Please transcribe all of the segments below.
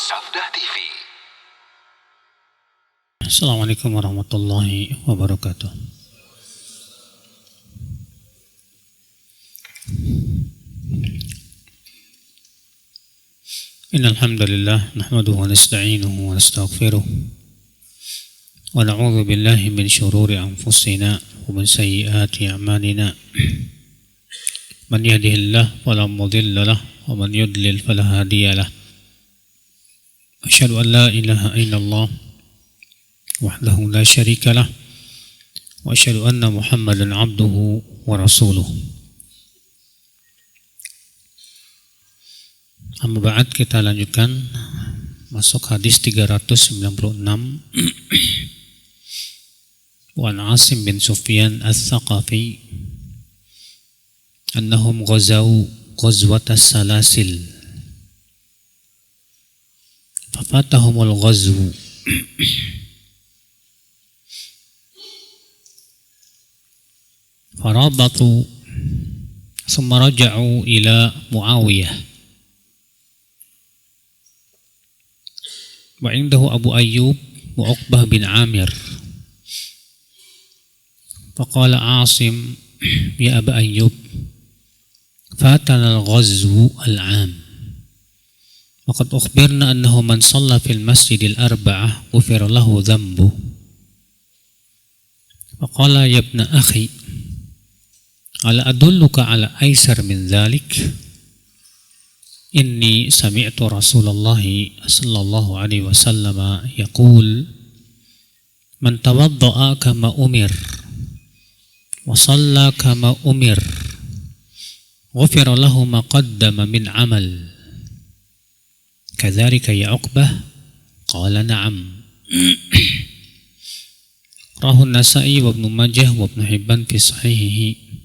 Sabda TV. Assalamualaikum warahmatullahi wabarakatuh. Innal hamdalillah nahmaduhu wa nasta'inuhu wa nastaghfiruh wa na'udzu billahi min shururi anfusina wa min sayyiati a'malina. Man yahdihillahu fala mudilla lahu wa man yudlil fala hadiya lahu. Asyhadu an la ilaha illallah wahdahu la syarika lah wa asyhadu anna Muhammadan abduhu wa rasuluh. Amma ba'd, kita lanjutkan masuk hadis 396. Wa an Asim bin Sufyan Ats-Tsaqafi annahum ghazaw ghazwat as-salasil fafatahumul ghazwu farabatu thumma raja'u ila Muawiyah wa indahu Abu Ayyub wa Uqbah bin Amir. Faqala Asim, ya Aba Ayyub, fatana al-ghazwu al-'am wa qad ukhbirna annahu man shalla fil masjidil arba'ah ghufira lahu dhanbuh. Faqala ya ibna akhi, ala adulluka ala aisar min dhalik? Inni sami'tu Rasulullah sallallahu alaihi wasallam yaqul man tawadda'a kama umir wa shalla kama umir ghufira lahu ma qaddama min amal. Kadzalika ya Uqbah? Qala na'am. Rawahu an-Nasa'i wa Ibnu Majah wa Ibnu Hibban fi sahihihi.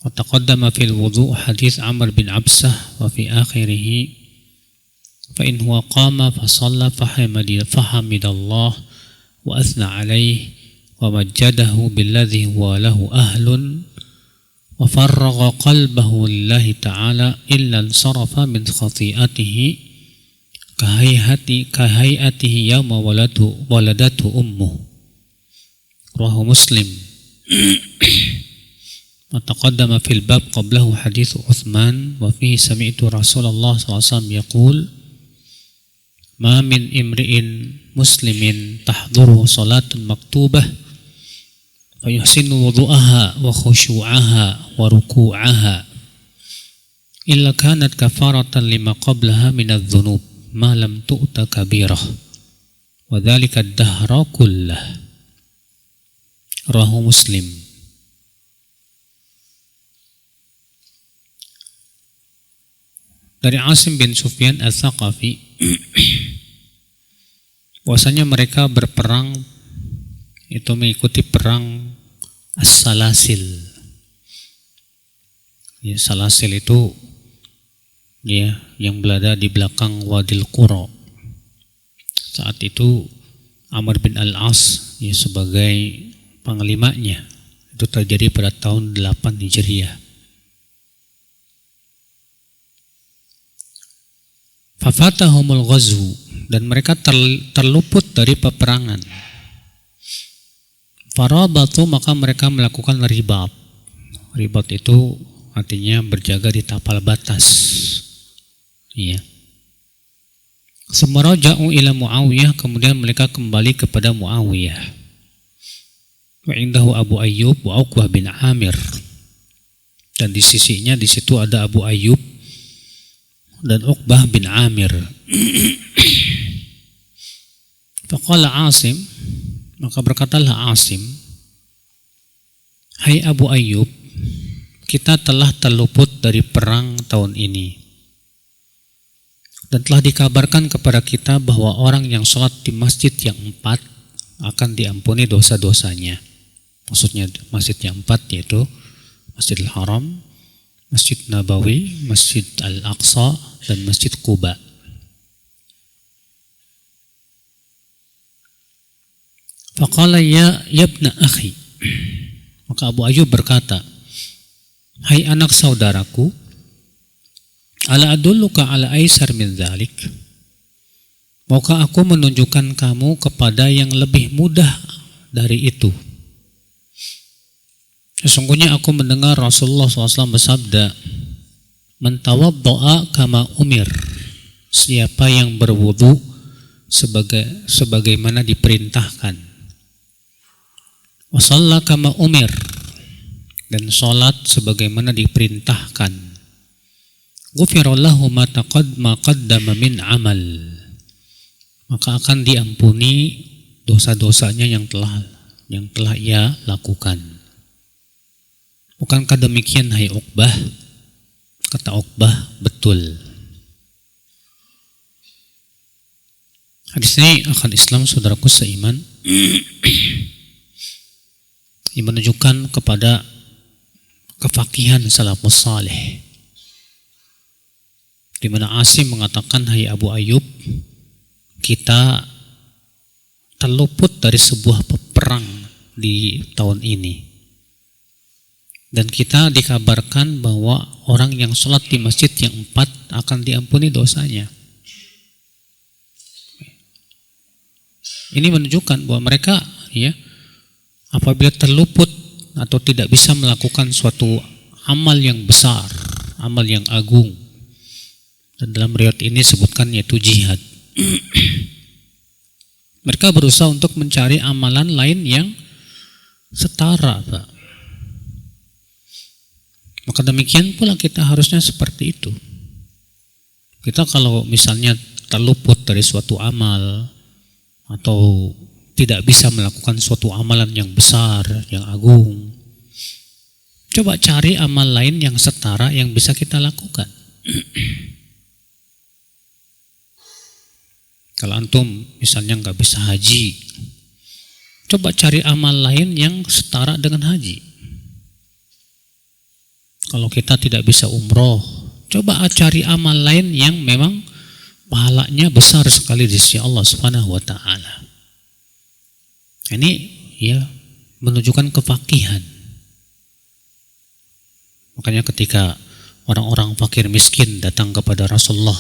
Wa taqaddama fil wudhu' hadits Amr bin Absah wa fi akhirih fa in huwa qama fa shalla fa hamidallah wa athna alayhi wa majjadahu billadhi huwa lahu ahlun wa farraga qalbahu lillahi ta'ala illa ansarafa min khati'atihi kahayatihi yawma waladatu ummuh. Rawahu Muslim. Wa taqaddama fil bab qablahu hadits Utsman wa fihi sami'tu Rasulullah sallallahu alaihi wasallam yaqul ma min imri'in muslimin tahdhuruhu salatun maktubah fayuhsinu wudu'aha wa khushu'aha wa ruku'aha illa kanat kafaratan lima qablaha min adh-dhunub ma lam tu'ta kabirah wa dhalika ad-dahra kullah. Rawahu Muslim. Dari Asim bin Sufyan Ats-Tsaqafi bahwasanya mereka berperang itu mengikuti perang As-Salasil. Ya, Salasil itu ya yang berada di belakang Wadil Qura. Saat itu Amr bin Al-As ya, sebagai panglimanya. Itu terjadi pada tahun 8 Hijriah. Fafatahumul ghazwu, dan mereka terluput dari peperangan. Farabatu, maka mereka melakukan ribat. Ribat itu artinya berjaga di tapal batas. Iya. Semaraja'u ila Muawiyah, kemudian mereka kembali kepada Muawiyah. Wa indahu Abu Ayyub wa Uqbah bin Amir. Dan di sisinya di situ ada Abu Ayyub dan Uqbah bin Amir. Faqala Asim, maka berkatalah Asim, hai Abu Ayyub, kita telah terluput dari perang tahun ini dan telah dikabarkan kepada kita bahwa orang yang sholat di masjid yang 4 akan diampuni dosa-dosanya. Maksudnya masjid yang 4 yaitu Masjidil Haram, Masjid Nabawi, Masjid Al-Aqsa, dan Masjid Quba. Faqala ya ibna akhi, maka Abu Ayyub berkata, hai anak saudaraku, ala adulluka ala aisar min dzalik, Maukah aku menunjukkan kamu kepada yang lebih mudah dari itu? Sesungguhnya aku mendengar Rasulullah SAW bersabda, "Man tawadda'a kama umir." Siapa yang berwudu sebagaimana diperintahkan. Wa shalla kama umir. Dan salat sebagaimana diperintahkan. Ghufira lahu ma qaddama min amal. Maka akan diampuni dosa-dosanya yang telah ia lakukan. Bukankah demikian, hai Uqbah? Kata Uqbah, betul. Hadis ini akan Islam, saudaraku seiman, yang menunjukkan kepada kefakihan salafus saleh, di mana Asim mengatakan, hai Abu Ayyub, kita terluput dari sebuah peperang di tahun ini. Dan kita dikabarkan bahwa orang yang sholat di masjid yang 4 akan diampuni dosanya. Ini menunjukkan bahwa mereka apabila terluput atau tidak bisa melakukan suatu amal yang besar, amal yang agung, dan dalam riwayat ini sebutkan yaitu jihad, mereka berusaha untuk mencari amalan lain yang setara, Pak. Maka demikian pula kita harusnya seperti itu. Kita kalau misalnya terluput dari suatu amal atau tidak bisa melakukan suatu amalan yang besar, yang agung, coba cari amal lain yang setara yang bisa kita lakukan. Kalau antum misalnya nggak bisa haji, coba cari amal lain yang setara dengan haji. Kalau kita tidak bisa umroh, coba cari amal lain yang memang pahalanya besar sekali di sisi Allah Subhanahu wa taala. Ini menunjukkan kefakihan. Makanya ketika orang-orang fakir miskin datang kepada Rasulullah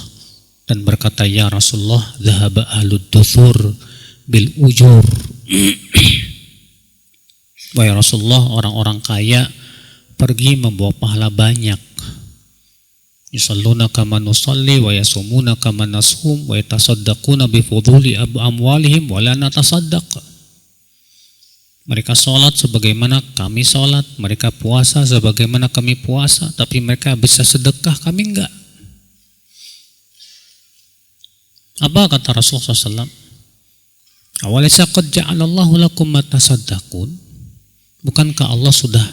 dan berkata, "Ya Rasulullah, dhahaba ahlud duthur bil ujur." Wahai Rasulullah, orang-orang kaya pergi membawa pahala banyak. Yusalluna kama nusalli wa yasumuna kama nasum wa yatasaddaquna bi fuduli amwalihim wa la natasaddaq. Mereka sholat sebagaimana kami sholat, mereka puasa sebagaimana kami puasa, tapi mereka bisa sedekah, kami enggak. Apa kata Rasulullah SAW? Awalaysa qad ja'alallahu lakum ma tasaddaqun? Bukankah Allah sudah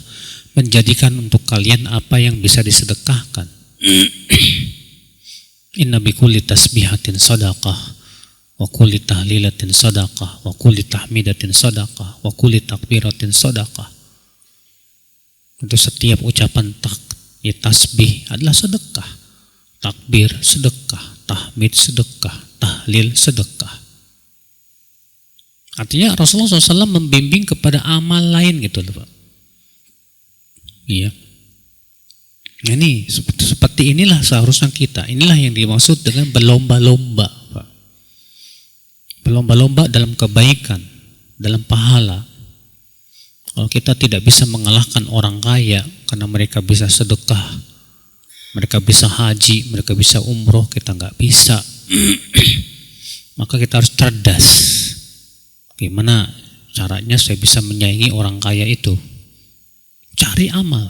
menjadikan untuk kalian apa yang bisa disedekahkan? Inna bikulli tasbihatin sadaqah, wa kulli tahlilatin sadaqah, wa kulli tahmidatin sadaqah, wa kulli takbiratin sadaqah. Untuk setiap ucapan tasbih adalah sedekah, takbir sedekah, tahmid sedekah, tahlil sedekah. Artinya Rasulullah SAW membimbing kepada amal lain gitu loh, Pak. Iya. Nah, ini seperti inilah seharusnya kita. Inilah yang dimaksud dengan berlomba-lomba, Pak. Berlomba-lomba dalam kebaikan, dalam pahala. Kalau kita tidak bisa mengalahkan orang kaya karena mereka bisa sedekah, mereka bisa haji, mereka bisa umroh, kita nggak bisa. Maka kita harus cerdas. Gimana caranya saya bisa menyaingi orang kaya itu? Cari amal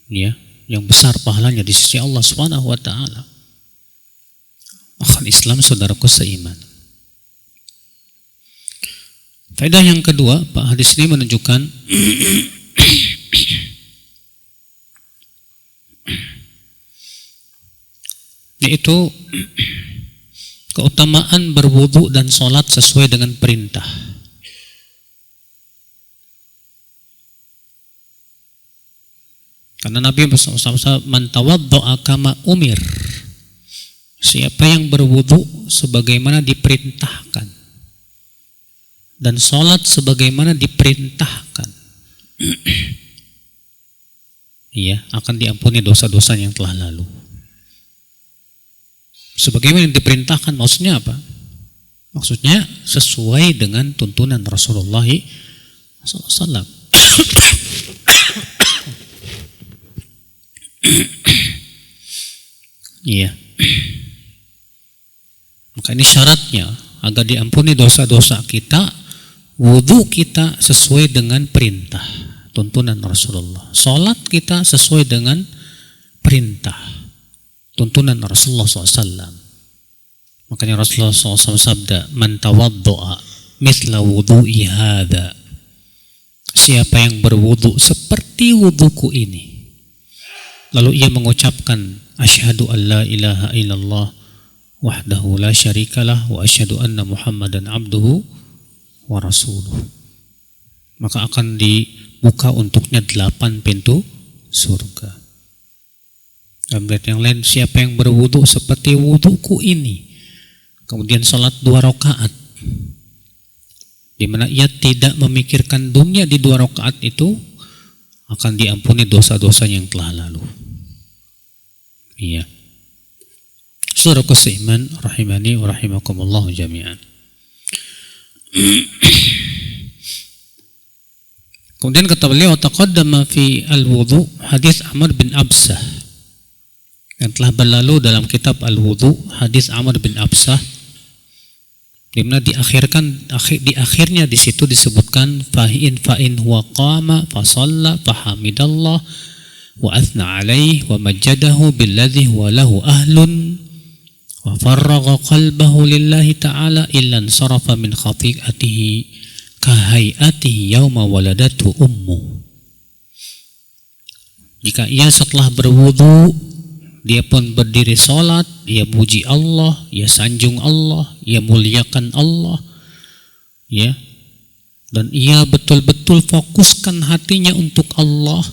yang besar pahalanya di sisi Allah Subhanahu wa taala. Akan Islam, saudaraku seiman. Faedah yang kedua, Pak, hadis ini menunjukkan yaitu keutamaan berwudu dan sholat sesuai dengan perintah. Karena Nabi bersabda, "Man tawadda'a kama umir." Siapa yang berwudu sebagaimana diperintahkan dan sholat sebagaimana diperintahkan, akan diampuni dosa-dosa yang telah lalu. Sebagaimana yang diperintahkan maksudnya apa? Maksudnya sesuai dengan tuntunan Rasulullah SAW. Iya. Maka ini syaratnya agar diampuni dosa-dosa kita, wudhu kita sesuai dengan perintah tuntunan Rasulullah. Salat kita sesuai dengan perintah tuntunan Rasulullah SAW. Makanya Rasulullah SAW sabda, "Man tawaddo'a mithla wudu'i hadha." Siapa yang berwudu seperti wuduku ini, lalu ia mengucapkan, "Asyhadu an la ilaha illallah wahdahu la syarikalah wa asyhadu anna Muhammadan abduhu wa rasuluh." Maka akan dibuka untuknya 8 pintu surga. Dalam riwayat yang lain, siapa yang berwudu seperti wuduku ini, kemudian salat 2 rakaat, di mana ia tidak memikirkan dunia di 2 rakaat itu, akan diampuni dosa-dosa yang telah lalu. Iya. Saudara seiman rahimani wa rahimakumullah jami'an. Kemudian kata beliau, taqaddama fi al-wudu hadis Amr bin Absah, yang telah berlalu dalam kitab al-wudu hadis Amr bin Absah, di mana di akhirnya di situ disebutkan fa'in huwa qama fa shalla fa hamidallah wa athna alaihi wa majjadahu billadhi huwa lahu ahlun wa farraga qalbahu lillahi ta'ala illa ansarafa min khati'atihi kahayatihi yawma waladatu ummu. Jika ia setelah berwudu, dia pun berdiri sholat, ia puji Allah, ia sanjung Allah, ia muliakan Allah, ya, dan ia betul-betul fokuskan hatinya untuk Allah,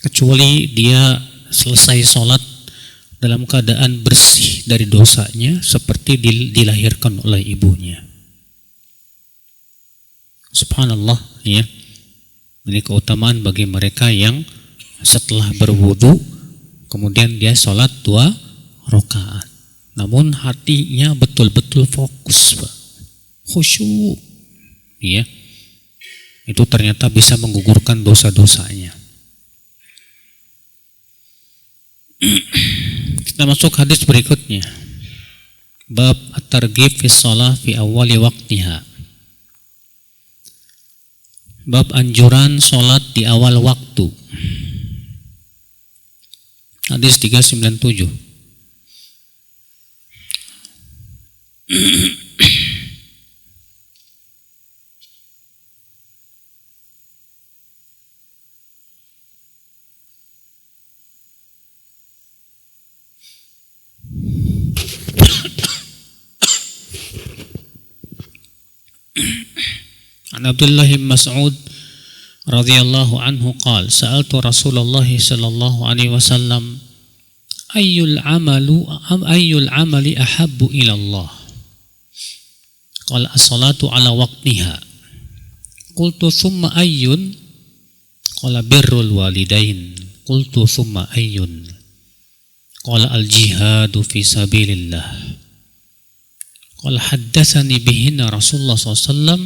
kecuali dia selesai sholat dalam keadaan bersih dari dosanya seperti dilahirkan oleh ibunya. Subhanallah, ya. Ini keutamaan bagi mereka yang setelah berwudu kemudian dia sholat 2 rakaat, namun hatinya betul-betul fokus, khusyuk, ya. Itu ternyata bisa menggugurkan dosa-dosanya. Kita masuk hadis berikutnya. Bab at-targhib fi shalah fi awwali waqtiha. Bab anjuran sholat di awal waktu. Hadis 397. An Abdullah bin Mas'ud radhiyallahu anhu qala sa'altu Rasulullah sallallahu alaihi wasallam ayyul amali ahabbu ila Allah, qala as-salatu ala waqtiha, qultu thumma ayyun, qala birrul walidain, qultu thumma ayyun, qala al-jihadu fi sabilillah, qala haddatsani bihinna Rasulullah sallallahu alaihi wasallam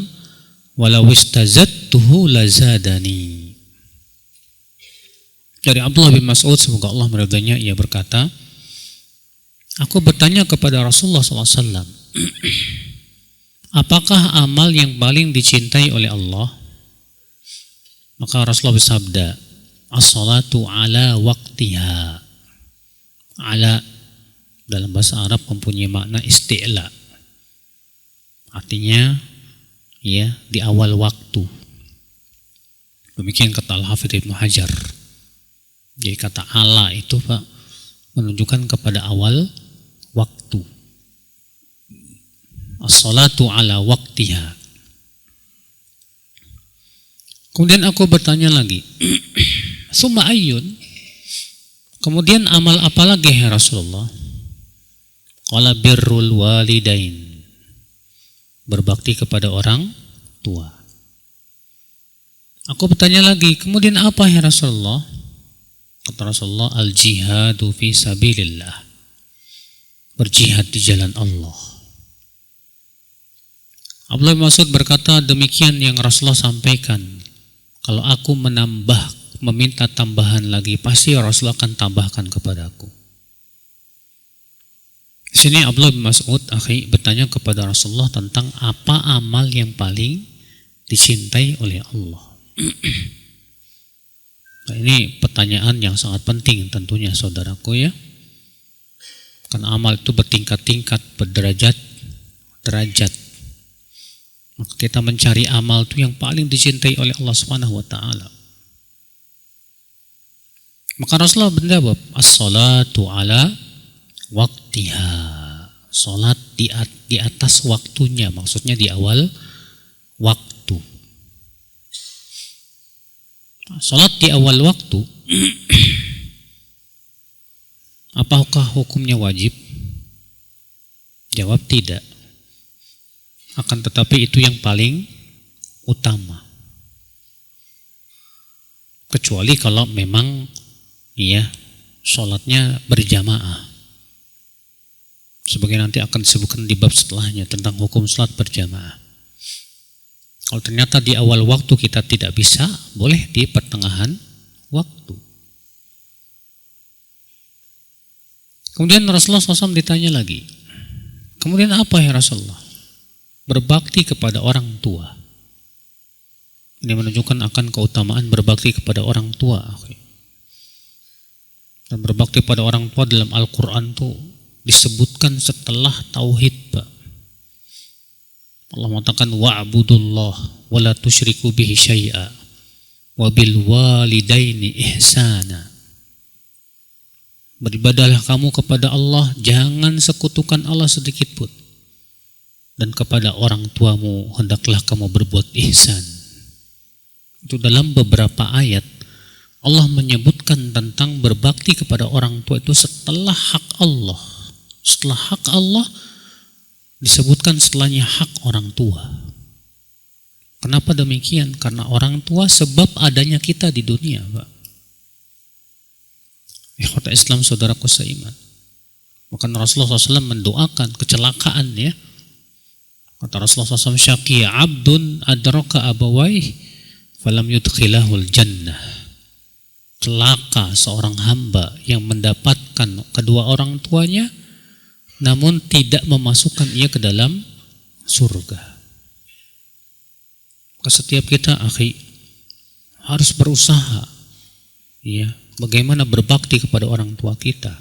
walau istazadtuhu lazadani. Dari Abdullah bin Mas'ud, semoga Allah meridainya, ia berkata, aku bertanya kepada Rasulullah SAW, apakah amal yang paling dicintai oleh Allah? Maka Rasulullah bersabda, as-salatu ala waqtiha. Ala dalam bahasa Arab mempunyai makna isti'la, artinya ya, di awal waktu. Demikian kata Al-Hafidz Ibnu Hajar. Jadi kata ala itu Pak menunjukkan kepada awal waktu. As-salatu ala waqtiha. Kemudian aku bertanya lagi, summa ayyun? Kemudian amal apa lagi ya Rasulullah? Qala birrul walidain. Berbakti kepada orang tua. Aku bertanya lagi, kemudian apa ya Rasulullah? Kata Rasulullah, al-jihadu fi sabilillah. Berjihad di jalan Allah. Abdullah bin Mas'ud berkata, demikian yang Rasulullah sampaikan. Kalau aku meminta tambahan lagi, pasti Rasulullah akan tambahkan kepada aku. Di sini Abdullah bin Mas'ud bertanya kepada Rasulullah tentang apa amal yang paling dicintai oleh Allah. Nah, ini pertanyaan yang sangat penting tentunya saudaraku ya. Karena amal itu bertingkat-tingkat, berderajat. Maka kita mencari amal itu yang paling dicintai oleh Allah Subhanahu wa taala. Maka Rasulullah menjawab, as-salatu ala waktiha. Salat di atas waktunya, maksudnya di awal waktu. Salat di awal waktu apakah hukumnya wajib? Jawab tidak. Akan tetapi itu yang paling utama. Kecuali kalau memang sholatnya berjamaah. Sebagai nanti akan disebutkan di bab setelahnya tentang hukum sholat berjamaah. Kalau ternyata di awal waktu kita tidak bisa, boleh di pertengahan waktu. Kemudian Rasulullah SAW ditanya lagi, kemudian apa ya Rasulullah? Berbakti kepada orang tua. Ini menunjukkan akan keutamaan berbakti kepada orang tua. Dan berbakti pada orang tua dalam Al-Quran itu disebutkan setelah tauhid, Pak. Allah mengatakan wa'budullah wa la tusyriku bihi syai'a wa bil walidaini ihsana. Beribadahlah kamu kepada Allah, jangan sekutukan Allah sedikit pun. Dan kepada orang tuamu hendaklah kamu berbuat ihsan. Itu dalam beberapa ayat Allah menyebutkan tentang berbakti kepada orang tua itu setelah hak Allah. Setelah hak Allah disebutkan setelahnya hak orang tua. Kenapa demikian? Karena orang tua sebab adanya kita di dunia, Pak. Ikhwata Islam, saudaraku seiman. Maka Rasulullah SAW mendoakan kecelakaan ya. Kata Rasulullah SAW, syaqiya abdun adraka abawaih falam yudkhilahul jannah. Celaka seorang hamba yang mendapatkan kedua orang tuanya namun tidak memasukkan ia ke dalam surga. Maka setiap kita harus berusaha ya, bagaimana berbakti kepada orang tua kita.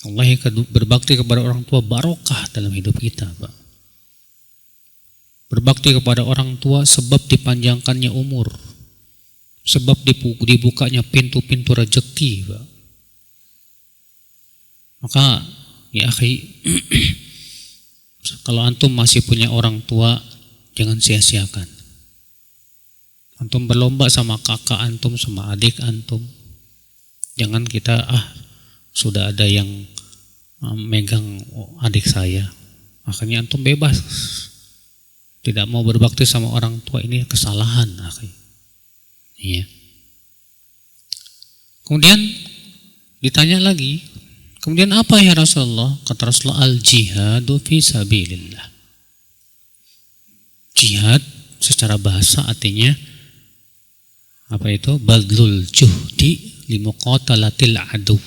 Allah berbakti kepada orang tua barokah dalam hidup kita, Pak. Berbakti kepada orang tua sebab dipanjangkannya umur, sebab dibukanya pintu-pintu rezeki, Pak. Maka ya kalau antum masih punya orang tua, jangan sia-siakan. Antum berlomba sama kakak antum, sama adik antum. Jangan kita sudah ada yang megang adik saya, akhirnya antum bebas. Tidak mau berbakti sama orang tua, ini kesalahan. Iya. Kemudian ditanya lagi, kemudian apa ya Rasulullah? Kata Rasulullah, al-jihadu fi sabilillah. Jihad secara bahasa artinya apa itu? Badlul juhdi limuqatalatil adu.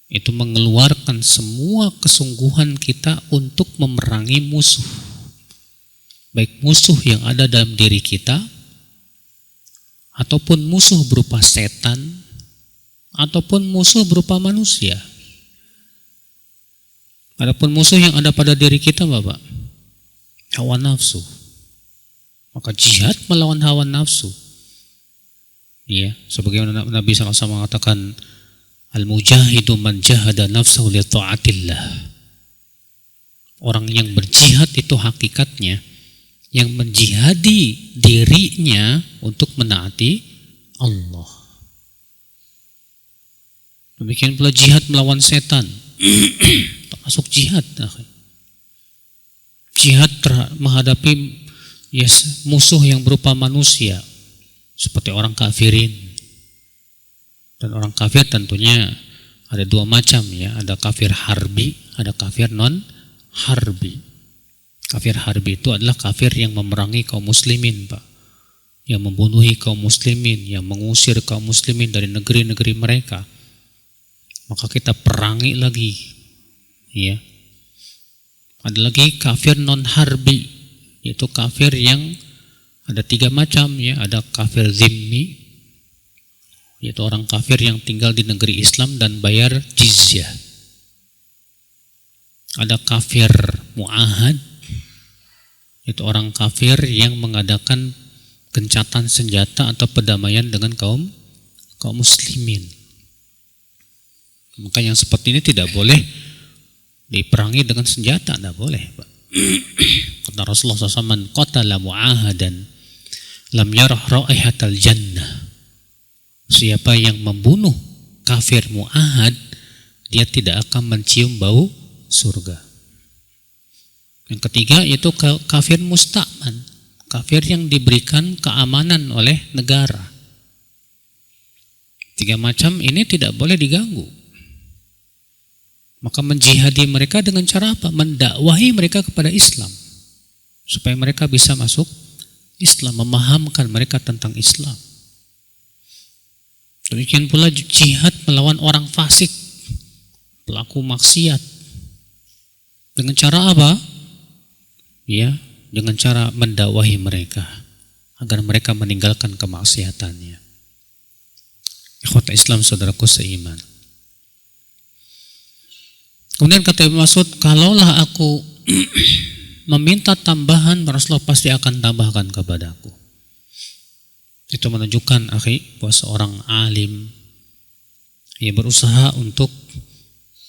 Itu mengeluarkan semua kesungguhan kita untuk memerangi musuh. Baik musuh yang ada dalam diri kita, ataupun musuh berupa setan, ataupun musuh berupa manusia. Adapun musuh yang ada pada diri kita, Bapak, hawa nafsu. Maka jihad melawan hawa nafsu. Ya, sebagaimana Nabi SAW mengatakan, al-mujahidu man jahada nafsahu li ta'atillah. Orang yang berjihad itu hakikatnya yang menjihadi dirinya untuk menaati Allah. Demikian pula jihad melawan setan. Termasuk jihad. Jihad menghadapi musuh yang berupa manusia, seperti orang kafirin. Dan orang kafir tentunya ada dua macam ya, ada kafir harbi, ada kafir non harbi. Kafir harbi itu adalah kafir yang memerangi kaum muslimin, Pak. Yang membunuhi kaum muslimin, yang mengusir kaum muslimin dari negeri-negeri mereka. Maka kita perangi lagi. Ya. Ada lagi kafir non harbi, yaitu kafir yang ada 3 macam, ya. Ada kafir zimmi, yaitu orang kafir yang tinggal di negeri Islam dan bayar jizyah. Ada kafir mu'ahad, itu orang kafir yang mengadakan gencatan senjata atau perdamaian dengan kaum muslimin. Maka yang seperti ini tidak boleh diperangi dengan senjata, tidak boleh, Pak. Kata Rasulullah SAW, "Man qatala mu'ahadan lam yarah raihatal jannah." Siapa yang membunuh kafir mu'ahad, dia tidak akan mencium bau surga. Yang ketiga yaitu kafir musta'man, kafir yang diberikan keamanan oleh negara. 3 macam ini tidak boleh diganggu. Maka menjihadi mereka dengan cara apa? Mendakwahi mereka kepada Islam, supaya mereka bisa masuk Islam, memahamkan mereka tentang Islam. Demikian pula jihad melawan orang fasik, pelaku maksiat. Dengan cara apa? Ya, dengan cara mendakwahi mereka agar mereka meninggalkan kemaksiatannya. Ikhwata Islam, saudaraku seiman. Kemudian kata Ibnu Mas'ud, kalaulah aku meminta tambahan, Rasulullah pasti akan tambahkan kepadaku. Itu menunjukkan, akhi, bahwa seorang alim yang berusaha untuk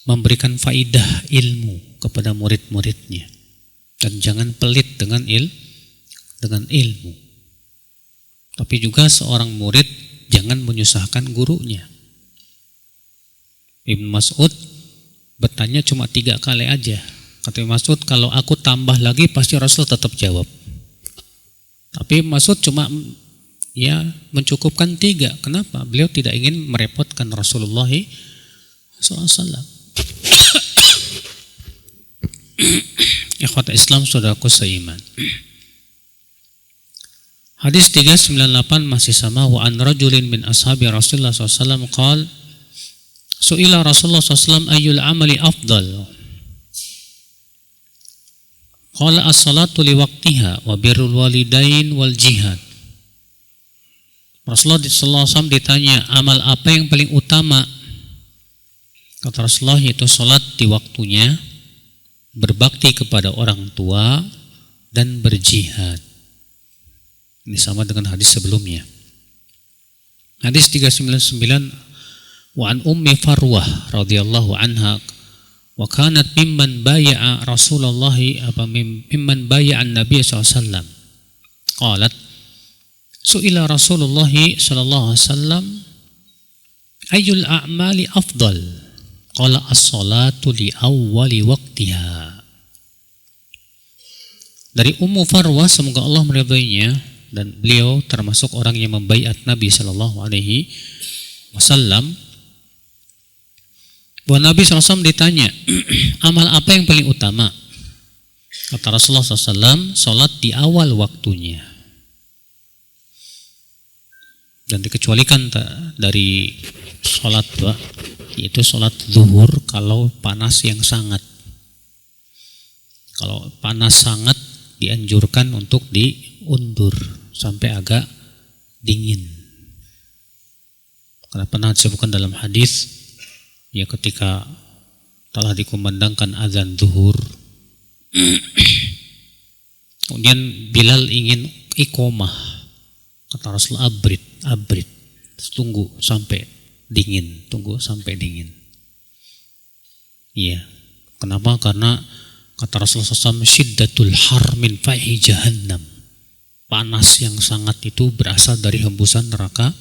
memberikan faidah ilmu kepada murid-muridnya. Dan jangan pelit dengan ilmu. Tapi juga seorang murid jangan menyusahkan gurunya. Ibnu Mas'ud bertanya cuma 3 kali aja. Kata Ibnu Mas'ud, kalau aku tambah lagi pasti Rasul tetap jawab. Tapi Mas'ud cuma mencukupkan 3. Kenapa? Beliau tidak ingin merepotkan Rasulullah SAW. Ikhwata Islam, saudaraku seiman. Hadis 398 masih sama. Wa an rajulin min ashabi Rasulullah SAW qala su'ila Rasulullah SAW ayyul amali afdal. Qala as-salatu li waqtiha wa birrul walidain wal jihad. Rasulullah SAW ditanya, amal apa yang paling utama? Kata Rasulullah, itu salat di waktunya, berbakti kepada orang tua, dan berjihad. Ini sama dengan hadis sebelumnya. Hadis 399, wa an ummi Farwah radhiyallahu anha wa kanat mimman bay'a Rasulullah mimman bay'a an-nabiy sallallahu alaihi wasallam. Qalat su'ila Rasulullah sallallahu alaihi wasallam ayyul a'mali afdal? Qala as-salatu li awwali waqtiha. Dari Ummu Farwah, semoga Allah meridainya, dan beliau termasuk orang yang membaiat Nabi sallallahu alaihi wasallam, bahwa Nabi SAW ditanya, amal apa yang paling utama? Kata Rasulullah SAW, salat di awal waktunya. Dan dikecualikan dari salat, yaitu salat zuhur kalau panas yang sangat. Kalau panas sangat dianjurkan untuk diundur sampai agak dingin. Karena pernah disebutkan dalam hadis, ya ketika telah dikumandangkan azan zuhur, kemudian Bilal ingin iqomah, kata Rasul, abrid, tunggu sampai dingin. Iya. Kenapa? Karena kata Rasulullah SAW, syiddatul har min faihi jahannam. Panas yang sangat itu berasal dari hembusan neraka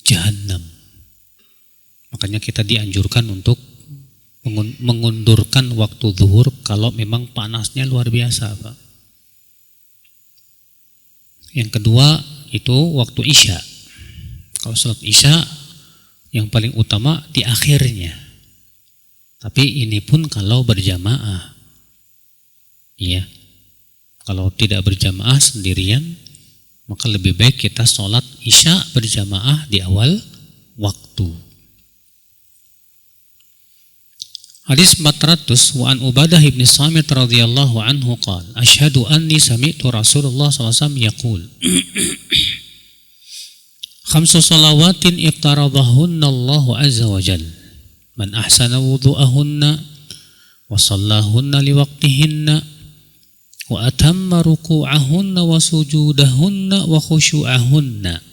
jahannam. Makanya kita dianjurkan untuk mengundurkan waktu zuhur kalau memang panasnya luar biasa, Pak. Yang kedua itu waktu isya. Kalau salat isya yang paling utama di akhirnya. Tapi ini pun kalau berjamaah. Iya. Kalau tidak berjamaah sendirian, maka lebih baik kita sholat isya berjamaah di awal waktu. Hadis 400, wa an Ubadah ibn Samit radhiyallahu anhu qala asyhadu anni sami'tu Rasulullah sallallahu alaihi wasallam yaqul khamsu salawatin iftaradahunna Allahu azza wa jalla man ahsana wudu'ahunna wa shallahunna liwaqtihinna wa atamma ruku'ahunna wa sujudahunna wa khusyu'ahunna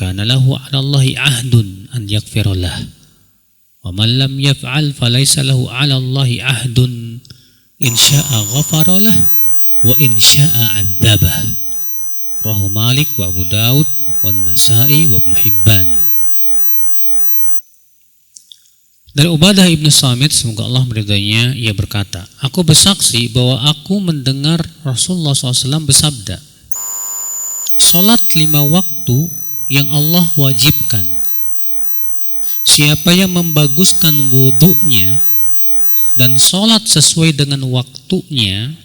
kana lahu 'ala Allahi ahdun an yaghfira lahu wa man lam yaf'al falaysa lahu 'ala Allahi ahdun in syaa'a ghafara lahu wa in syaa'a 'adzabah. Rawahu Malik wa Abu Daud wa Nasa'i wa Ibnu Hibban. Dari Ubadah ibn Samit, semoga Allah meridainya, ia berkata, aku bersaksi bahwa aku mendengar Rasulullah SAW bersabda, salat 5 waktu yang Allah wajibkan, siapa yang membaguskan wudunya dan sholat sesuai dengan waktunya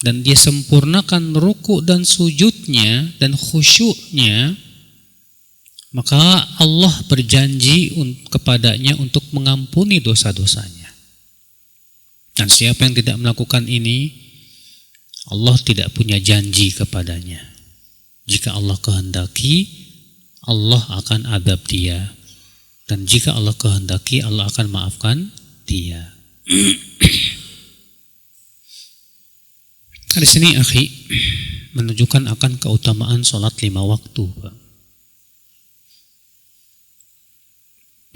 dan dia sempurnakan ruku dan sujudnya dan khusyuknya, maka Allah berjanji kepadanya untuk mengampuni dosa-dosanya. Dan siapa yang tidak melakukan ini, Allah tidak punya janji kepadanya. Jika Allah kehendaki, Allah akan adab dia. Dan jika Allah kehendaki, Allah akan maafkan dia. Di sini akhi menunjukkan akan keutamaan sholat 5 waktu, Pak.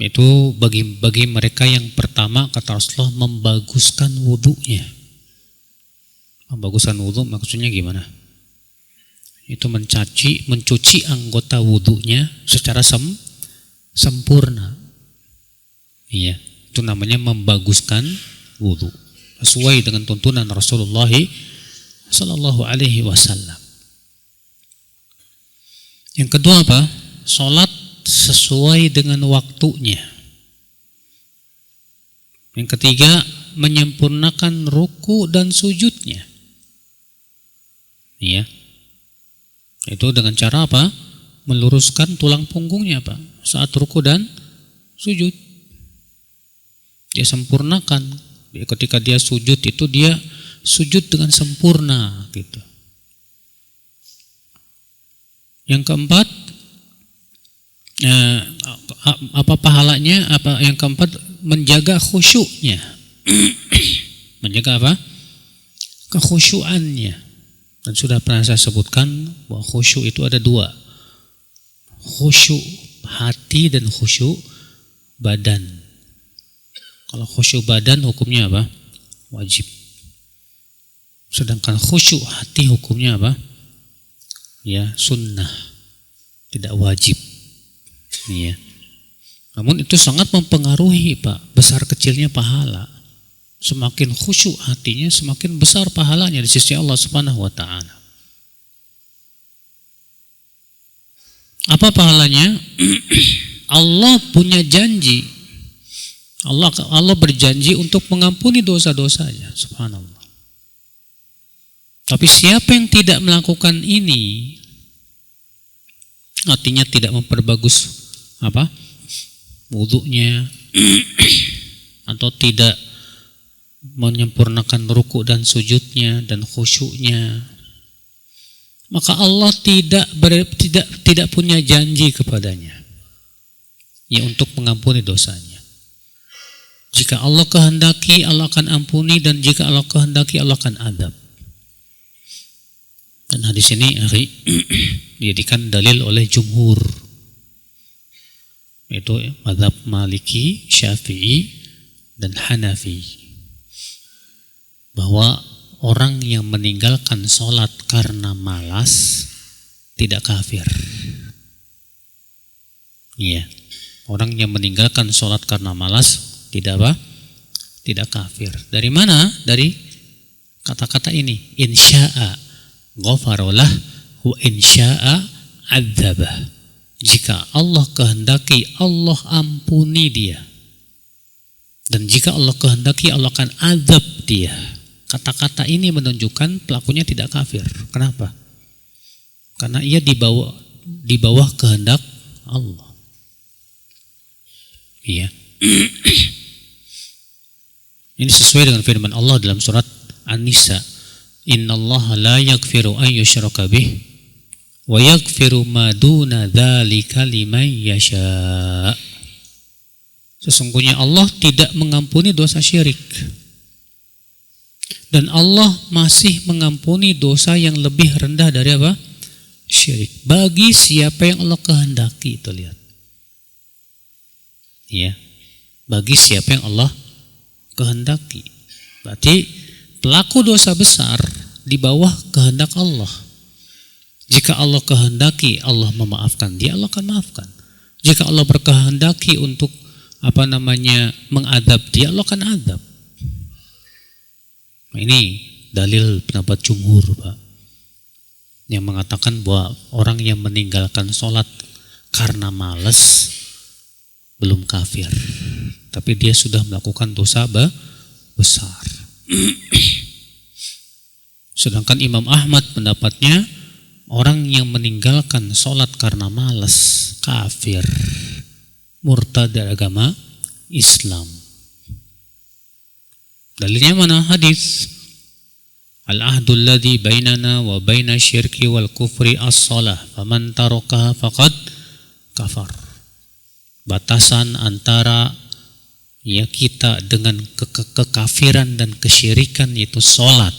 Itu bagi mereka yang pertama, kata Rasulullah, membaguskan wudunya. Membaguskan wudu maksudnya gimana? Itu mencuci anggota wudunya secara sempurna. Iya, itu namanya membaguskan wudu sesuai dengan tuntunan Rasulullah sallallahu alaihi wasallam. Yang kedua apa? Salat sesuai dengan waktunya. Yang ketiga, menyempurnakan ruku dan sujudnya. Iya. Itu dengan cara apa? Meluruskan tulang punggungnya, Pak, saat ruku dan sujud. Dia sempurnakan. Ketika dia sujud itu dia sujud dengan sempurna gitu. Yang keempat, apa pahalanya? Yang keempat, menjaga khusyuknya. Menjaga apa? Kekhusyuannya. Dan sudah pernah saya sebutkan bahwa khusyuk itu ada 2. Khusyuk hati dan khusyuk badan. Kalau khusyuk badan hukumnya apa? Wajib. Sedangkan khusyuk hati hukumnya apa? Ya, sunnah, tidak wajib. Ya. Namun itu sangat mempengaruhi, Pak, besar kecilnya pahala. Semakin khusyuk hatinya, semakin besar pahalanya di sisi Allah Subhanahu wa taala. Apa pahalanya? Allah punya janji. Allah berjanji untuk mengampuni dosa-dosanya, subhanallah. Tapi siapa yang tidak melakukan ini, artinya tidak memperbagus apa? Wudunya atau tidak menyempurnakan ruku dan sujudnya dan khusyuknya, maka Allah tidak punya janji kepadanya ya untuk mengampuni dosanya. Jika Allah kehendaki, Allah akan ampuni, dan jika Allah kehendaki, Allah akan adab. Dan hadis ini dijadikan dalil oleh jumhur, yaitu mazhab Maliki, Syafi'i, dan Hanafi, bahwa orang yang meninggalkan sholat karena malas tidak kafir. Iya, orang yang meninggalkan sholat karena malas tidak apa? Tidak kafir. Dari mana? Dari kata-kata ini, insya'a ghafarolah wa insya'a adzabah. Jika Allah kehendaki, Allah ampuni dia, dan jika Allah kehendaki, Allah akan azab dia. Kata-kata ini menunjukkan pelakunya tidak kafir. Kenapa? Karena ia di bawah kehendak Allah. Iya. Ini sesuai dengan firman Allah dalam surat An-Nisa. Innallaha la yaghfiru an yushraka bih wa yaghfiru ma duna dzalika liman yasha. Sesungguhnya Allah tidak mengampuni dosa syirik. Dan Allah masih mengampuni dosa yang lebih rendah dari apa? Syirik. Bagi siapa yang Allah kehendaki, itu lihat. Ya. Bagi siapa yang Allah kehendaki. Berarti pelaku dosa besar di bawah kehendak Allah. Jika Allah kehendaki Allah memaafkan dia, Allah akan maafkan. Jika Allah berkehendaki untuk mengadab dia, Allah akan adab. Nah, ini dalil pendapat jumhur, Pak, yang mengatakan bahwa orang yang meninggalkan sholat karena malas belum kafir, tapi dia sudah melakukan dosa besar. Sedangkan Imam Ahmad pendapatnya orang yang meninggalkan sholat karena malas kafir, murtad dari agama Islam. Dalilnya mana? Hadis. Al-ahdul ladzi bainana wa baina syirki wal kufri as-shalah, faman tarakaha faqad kafar. Batasan antara kita dengan kekafiran dan kesyirikan yaitu sholat.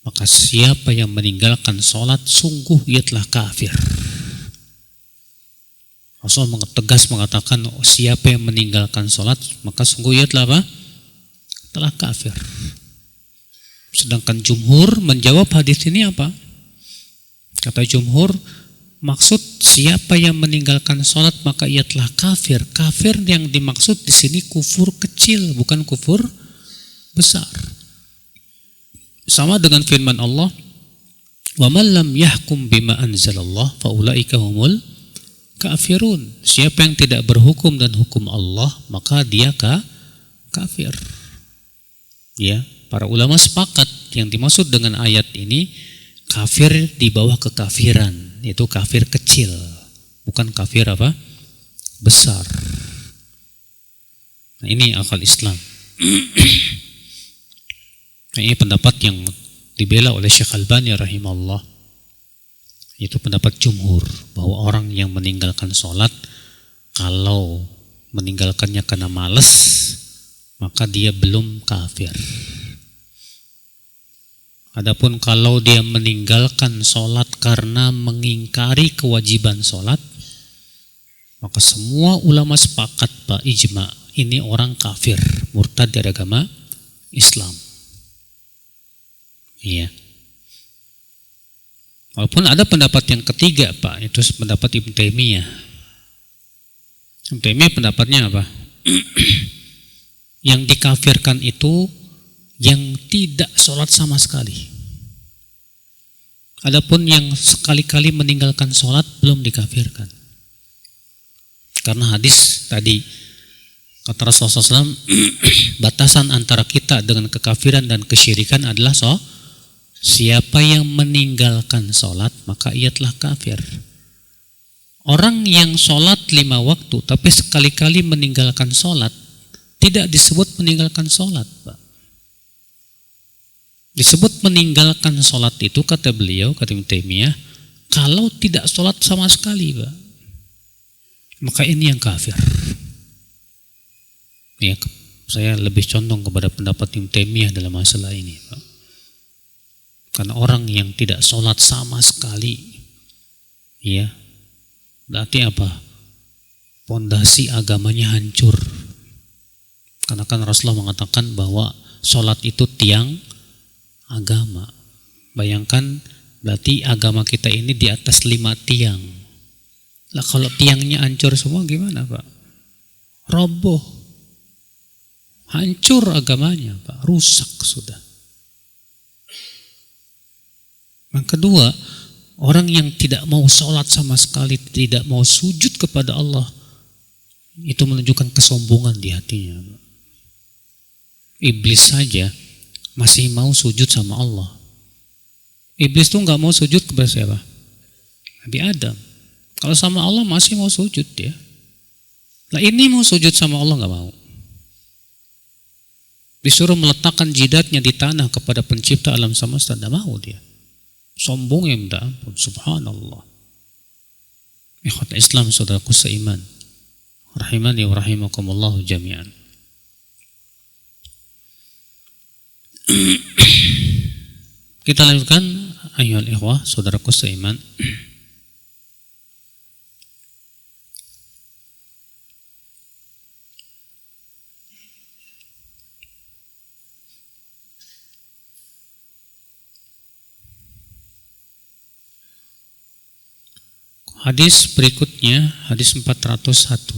Maka siapa yang meninggalkan sholat, sungguh ia telah kafir. Rasul tegas mengatakan, siapa yang meninggalkan sholat, maka sungguh ia telah apa? Telah kafir. Sedangkan jumhur menjawab hadis ini apa? Kata jumhur, maksud siapa yang meninggalkan sholat maka ia telah kafir. Kafir yang dimaksud di sini kufur kecil, bukan kufur besar. Sama dengan firman Allah, wa man lam yahkum bima anzalallah fa ulaika humul kafirun. Siapa yang tidak berhukum dan hukum Allah, maka dia kafir. Ya, para ulama sepakat yang dimaksud dengan ayat ini kafir di bawah kekafiran, yaitu kafir kecil, bukan kafir apa? Besar. Nah, ini akal Islam. Nah, ini pendapat yang dibela oleh Syekh Albani rahimahullah. Itu pendapat jumhur bahwa orang yang meninggalkan sholat kalau meninggalkannya karena malas maka dia belum kafir. Adapun kalau dia meninggalkan sholat karena mengingkari kewajiban sholat, maka semua ulama sepakat, Pak, ijma, ini orang kafir, murtad dari agama Islam. Iya. Walaupun ada pendapat yang ketiga, Pak, itu pendapat Ibnu Taimiyah. Ibnu Taimiyah pendapatnya apa? Yang dikafirkan itu yang tidak sholat sama sekali. Adapun yang sekali-kali meninggalkan sholat belum dikafirkan. Karena hadis tadi kata Rasulullah SAW, batasan antara kita dengan kekafiran dan kesyirikan adalah siapa yang meninggalkan sholat maka ia telah kafir. Orang yang sholat 5 waktu tapi sekali-kali meninggalkan sholat tidak disebut meninggalkan sholat, Pak. Disebut meninggalkan sholat itu, kata beliau, kata Ibnu Taimiyah, kalau tidak sholat sama sekali, Pak, maka ini yang kafir. Ya, saya lebih condong kepada pendapat Ibnu Taimiyah dalam masalah ini, Pak. Karena orang yang tidak sholat sama sekali, ya, berarti apa? Pondasi agamanya hancur. Karena kan Rasulullah mengatakan bahwa sholat itu tiang agama. Bayangkan berarti agama kita ini di atas 5 tiang. Lah kalau tiangnya hancur semua gimana, Pak? Roboh. Hancur agamanya, Pak. Rusak sudah. Yang kedua, orang yang tidak mau sholat sama sekali, tidak mau sujud kepada Allah, itu menunjukkan kesombongan di hatinya. Iblis saja masih mau sujud sama Allah. Iblis tuh nggak mau sujud kepada siapa? Nabi Adam. Kalau sama Allah masih mau sujud dia. Nah ini mau sujud sama Allah nggak mau. Disuruh meletakkan jidatnya di tanah kepada pencipta alam semesta, tidak mau dia. Sombong yang minta ampun, subhanallah. Ikhwat Islam, saudaraku seiman, rahimani wa rahimakumullah jami'an. Kita lanjutkan, ayyuhal ikhwah, saudaraku seiman. Hadis berikutnya, hadis 401.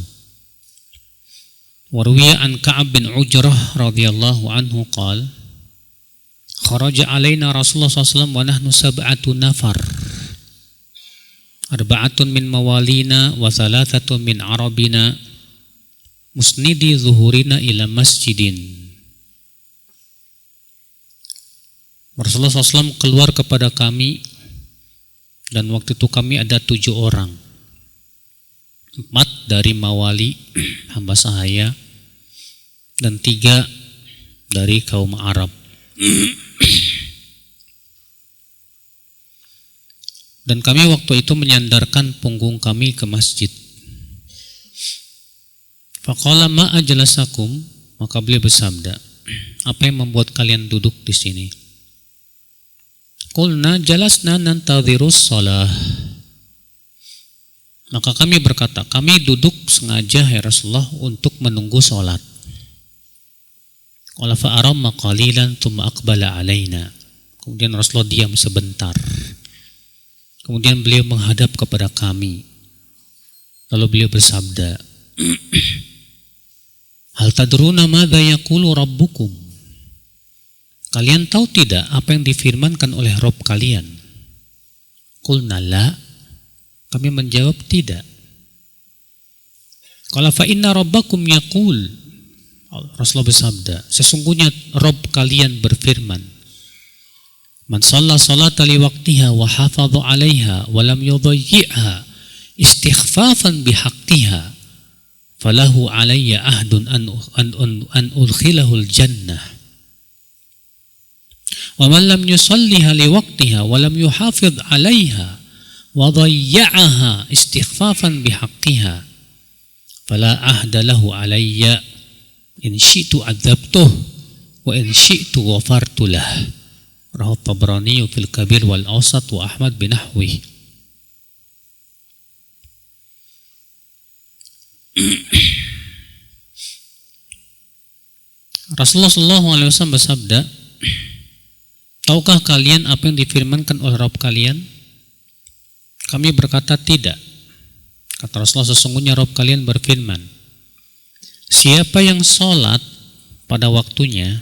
Warwiya an Ka'ab bin Ujrah radhiyallahu anhu qala kharaja alaina Rasulullah SAW wa nahnu sab'atu nafar. Arba'atun min mawalina wa thalathatun min arabina musnidi zuhurina ila masjidin. Rasulullah SAW keluar kepada kami, dan waktu itu kami ada 7 orang. 4 dari mawali hamba sahaya dan 3 dari kaum Arab. Dan kami waktu itu menyandarkan punggung kami ke masjid. Faqala ma ajlasakum, maka beliau bersabda, apa yang membuat kalian duduk di sini? Qulna jalasna nantadhirus shalah. Maka kami berkata, kami duduk sengaja ya Rasulullah untuk menunggu salat. Qala fa aramma qalilan thumma aqbala alaina. Kemudian Rasulullah diam sebentar. Kemudian beliau menghadap kepada kami. Lalu beliau bersabda, hal tadruna madza yaqulu rabbukum? Kalian tahu tidak apa yang difirmankan oleh Rabb kalian? Qulna la, kami menjawab tidak. Qala fa inna rabbakum yaqul, Rasulullah bersabda, sesungguhnya Rabb kalian berfirman, man shalla salata li waqtiha wa hafadha 'alaiha wa lam yudayyi'ha istighfafan bihaqqiha falahu 'alayya ahdun an udkhilahu al-jannah. Wa man lam yusalliha li waqtiha wa lam yuhafidh 'alaiha wa dayya'aha istighfafan bihaqqiha fala ahda lahu 'alayya in syi'tu 'adzabtuh wa in syi'tu ghafartu lah. Rawahu Tabrani fil Kabir wal Awsat wa Ahmad bin Nahwi. Rasulullah SAW bersabda, tahukah kalian apa yang difirmankan oleh Rabb kalian? Kami berkata tidak. Kata Rasulullah, sesungguhnya Rabb kalian berfirman, siapa yang sholat pada waktunya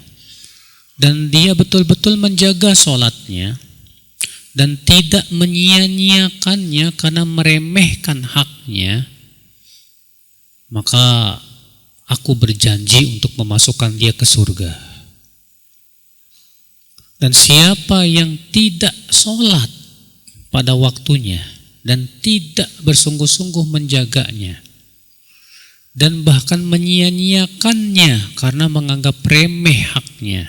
dan dia betul-betul menjaga sholatnya dan tidak menyia-nyiakannya karena meremehkan haknya, maka aku berjanji untuk memasukkan dia ke surga. Dan siapa yang tidak sholat pada waktunya dan tidak bersungguh-sungguh menjaganya dan bahkan menyia-nyiakannya karena menganggap remeh haknya,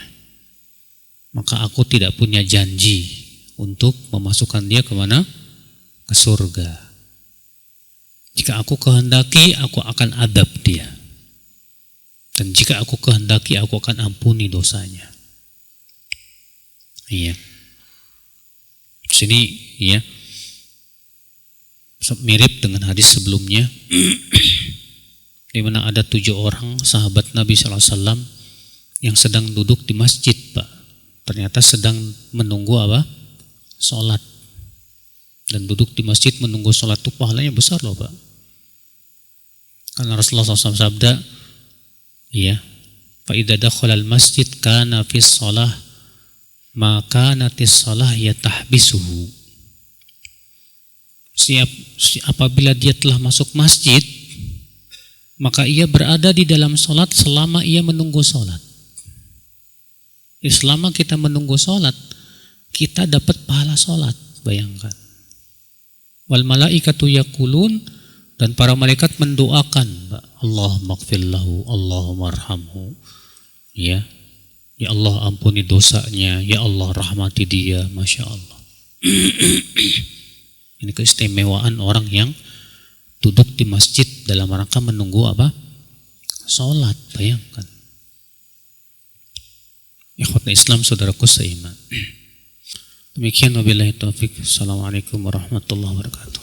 maka aku tidak punya janji untuk memasukkan dia ke mana? Ke surga. Jika aku kehendaki, aku akan adab dia. Dan jika aku kehendaki, aku akan ampuni dosanya. Iya. Sini ya. Mirip dengan hadis sebelumnya di mana ada 7 orang sahabat Nabi SAW yang sedang duduk di masjid, Pak. Ternyata sedang menunggu apa? Sholat. Dan duduk di masjid menunggu sholat itu pahalanya besar loh, Pak. Karena Rasulullah SAW sabda, iya, fa idza dakhala al-masjid kana fi shalah maka natis shalah yatahbisuhu. Apabila dia telah masuk masjid, maka ia berada di dalam sholat selama ia menunggu sholat. Selama kita menunggu sholat, kita dapat pahala sholat. Bayangkan. Wal malaikatu yaqulun, dan para malaikat mendoakan, Allahumma ighfir lahu, Allahumma arhamhu. Ya Allah ampuni dosanya, ya Allah rahmati dia, Masya Allah. Ini keistimewaan orang yang duduk di masjid dalam rangka menunggu apa? Sholat. Bayangkan. Ikhwat Islam, saudaraku seiman. Demikian wabillahi taufik. Assalamualaikum warahmatullahi wabarakatuh.